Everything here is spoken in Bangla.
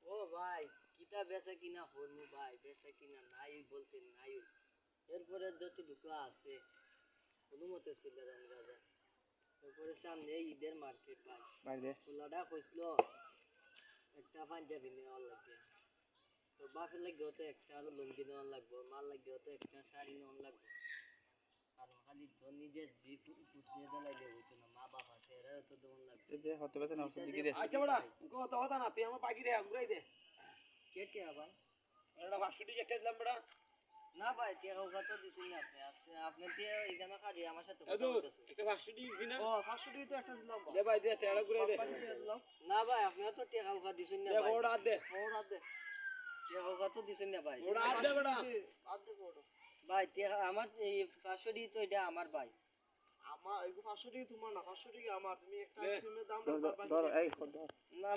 ও ভাই কিতা বেচা কিনা হলু ভাই বেচা কিনা নাই বলতে নাই এরপরে যত ঢুকলা আছে কোনো মতে চলে যান রাজা এরপরে সামনে ঈদের মার্কেট ভাই বাইরে খোলাটা কইছিল একটা পাঞ্জাবি নেওয়ার লাগে তো বাপের লাগে হতো একটা আরো লুঙ্গি নেওয়ার লাগবো মার লাগে হতো একটা শাড়ি নেওয়ার লাগবো আর খালি তো নিজের পুতনিয়ে দেলাইলে হইতো না মা বাপ আছে এরা তো দেওয়ার লাগবে যে হতে পারে না ওষুধ দিকে দে আচ্ছা বড়া কত কথা না তুই আমার পাখি রে ঘুরাই দে কে কে ভাই এটা 500 টাকা একটা দিলাম বড়া না ভাই টিয়া হোক তো দিছেন না আপনি টিয়া এখানে কাজে আমার সাথে এদো একটা 500 টাকা দিছি না ও 500 টাকা তো একটা দিলাম দে ভাই দে তেড়া ঘুরাই দে না ভাই আপনি তো টিয়া হোক দিছেন না দে ভাই বড়া দে টিয়া হোক তো দিছেন না ভাই বড়া দে বড়া ভাই টিয়া আমার এই 500 টাকা তো এটা আমার ভাই ধর এই না